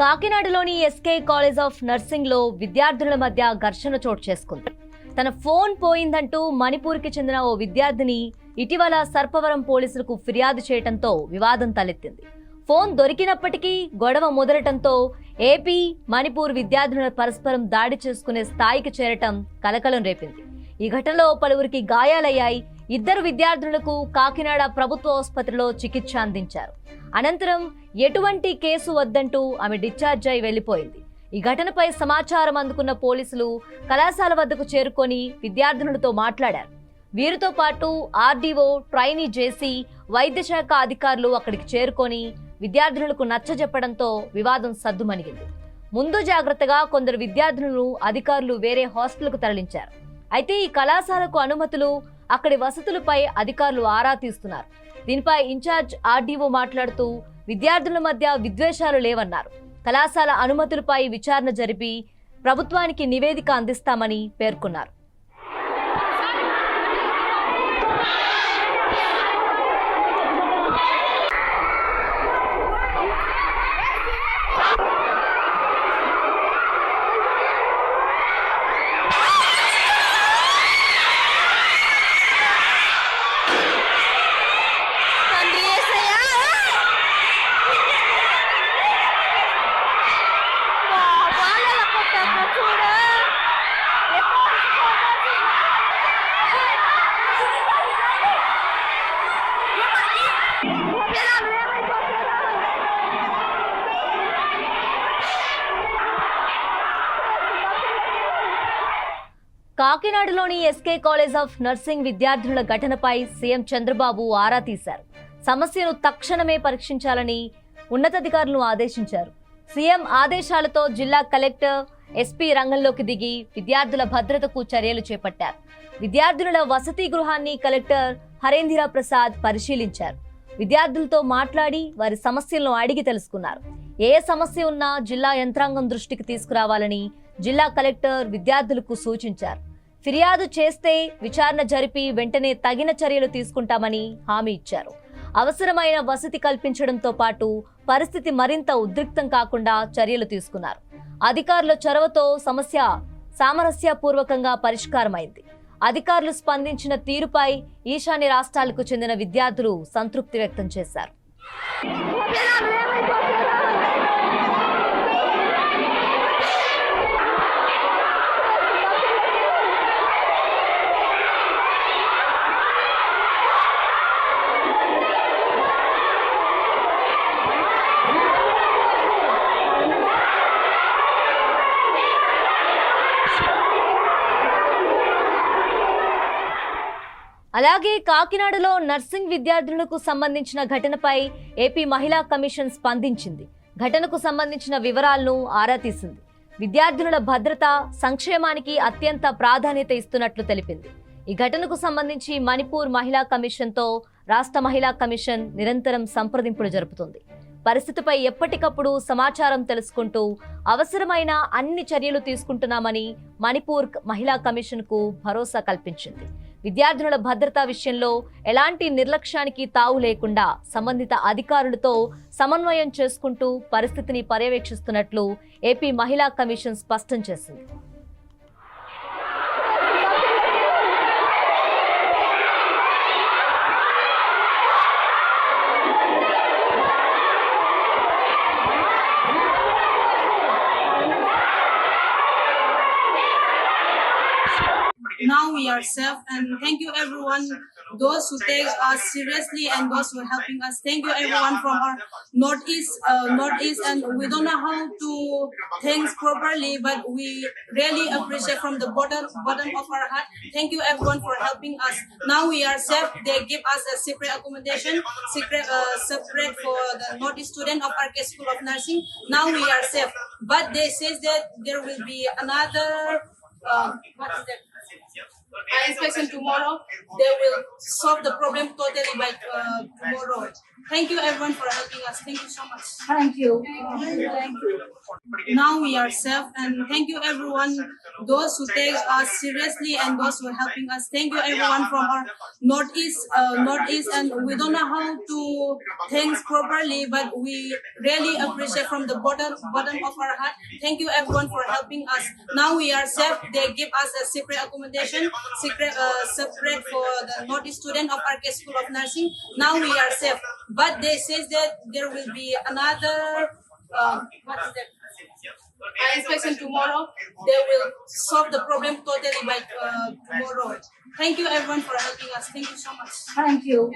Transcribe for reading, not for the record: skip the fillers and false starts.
కాకినాడలోని SK college of nursing లో విద్యార్థుల మధ్య ఘర్షణ చోటు చేసుకుంది. తన ఫోన్ పోయిందంటూ మణిపూర్కి చెందిన ఓ విద్యార్థిని ఇటీవల సర్పవరం పోలీసులకు ఫిర్యాదు చేయడంతో వివాదం తలెత్తింది. ఫోన్ దొరికినప్పటికీ గొడవ ముదరటంతో ఏపీ, మణిపూర్ విద్యార్థుల పరస్పరం దాడి చేసుకునే స్థాయికి చేరటం కలకలం రేపింది. ఈ ఘటనలో పలువురికి గాయాలయ్యాయి. ఇద్దరు విద్యార్థులకు కాకినాడ ప్రభుత్వ ఆసుపత్రిలో చికిత్స అందించారు. అనంతరం ఎటువంటి కేసు వద్దంటూ ఆమె డిశ్చార్జ్ అయి వెళ్లిపోయింది. ఈ ఘటనపై సమాచారం అందుకున్న పోలీసులు కళాశాల వద్దకు చేరుకొని విద్యార్థినులతో మాట్లాడారు. వీరితో పాటు ఆర్డీఓ, ట్రైనీ జేసీ, వైద్య శాఖ అధికారులు అక్కడికి చేరుకొని విద్యార్థినులకు నచ్చజెప్పడంతో వివాదం సద్దుమణిగింది. ముందు జాగ్రత్తగా కొందరు విద్యార్థులను అధికారులు వేరే హాస్టల్కు తరలించారు. అయితే ఈ కళాశాలకు అనుమతులు, అక్కడి వసతులపై అధికారులు ఆరా తీస్తున్నారు. దీనిపై ఇన్ఛార్జ్ ఆర్డీఓ మాట్లాడుతూ విద్యార్థుల మధ్య విద్వేషాలు లేవన్నారు. కళాశాల అనుమతులపై విచారణ జరిపి ప్రభుత్వానికి నివేదిక అందిస్తామని పేర్కొన్నారు. కాకినాడలోని ఎస్కే కాలేజ్ ఆఫ్ నర్సింగ్ విద్యార్థుల ఘటనపై సీఎం చంద్రబాబు ఆరా తీశారు. సమస్యను తక్షణమే పరీక్షించాలని ఉన్నతాధికారులను ఆదేశించారు. సీఎం ఆదేశాలతో జిల్లా కలెక్టర్, ఎస్పీ రంగంలోకి దిగి విద్యార్థుల భద్రతకు చర్యలు చేపట్టారు. విద్యార్థుల వసతి గృహాన్ని కలెక్టర్ హరేంద్ర ప్రసాద్ పరిశీలించారు. విద్యార్థులతో మాట్లాడి వారి సమస్యలను అడిగి తెలుసుకున్నారు. ఏ సమస్య ఉన్నా జిల్లా యంత్రాంగం దృష్టికి తీసుకురావాలని జిల్లా కలెక్టర్ విద్యార్థులకు సూచించారు. ఫిర్యాదు చేస్తే విచారణ జరిపి వెంటనే తగిన చర్యలు తీసుకుంటామని హామీ ఇచ్చారు. అవసరమైన వసతి కల్పించడంతో పాటు పరిస్థితి మరింత ఉద్రిక్తం కాకుండా చర్యలు తీసుకున్నారు. అధికారుల చొరవతో సమస్య సామరస్యపూర్వకంగా పరిష్కారమైంది. అధికారులు స్పందించిన తీరుపై ఈశాన్య రాష్ట్రాలకు చెందిన విద్యార్థులు సంతృప్తి వ్యక్తం చేశారు. అలాగే కాకినాడలో నర్సింగ్ విద్యార్థులకు సంబంధించిన ఘటనపై ఏపీ మహిళా కమిషన్ స్పందించింది. ఘటనకు సంబంధించిన వివరాలను ఆరా తీసింది. విద్యార్థుల భద్రత, సంక్షేమానికి అత్యంత ప్రాధాన్యత ఇస్తున్నట్లు తెలిపింది. ఈ ఘటనకు సంబంధించి మణిపూర్ మహిళా కమిషన్తో రాష్ట్ర మహిళా కమిషన్ నిరంతరం సంప్రదింపులు జరుపుతుంది. పరిస్థితిపై ఎప్పటికప్పుడు సమాచారం తెలుసుకుంటూ అవసరమైన అన్ని చర్యలు తీసుకుంటున్నామని మణిపూర్ మహిళా కమిషన్కు భరోసా కల్పించింది. విద్యార్థుల భద్రతా విషయంలో ఎలాంటి నిర్లక్ష్యానికి తావు లేకుండా సంబంధిత అధికారులతో సమన్వయం చేసుకుంటూ పరిస్థితిని పర్యవేక్షిస్తున్నట్లు ఏపీ మహిళా కమిషన్ స్పష్టం చేసింది. Now we are safe, and thank you everyone, those who take us seriously and those who are helping us. Thank you everyone from our northeast, and we don't know how to thanks properly, but we really appreciate from the bottom of our heart. Thank you everyone for helping us. Now we are safe. They give us a separate accommodation, separate for the northeast student of RK School of Nursing. Now we are safe, but they says that there will be another what is that? inspection tomorrow. They will solve the problem totally by tomorrow. Thank you everyone for helping us. Thank you so much. Thank you. Now we are safe, and thank you everyone, those who take us seriously and those who are helping us. Thank you everyone from our northeast, and we don't know how to thanks properly, but we really appreciate from the bottom of our heart. Thank you everyone for helping us. Now we are safe. They give us a separate accommodation, separate for the northeast student of RK School of Nursing. Now we are safe, but they says that there will be another what is that? Inspection tomorrow. They will solve the problem totally by tomorrow. Thank you everyone for helping us. Thank you so much. Thank you.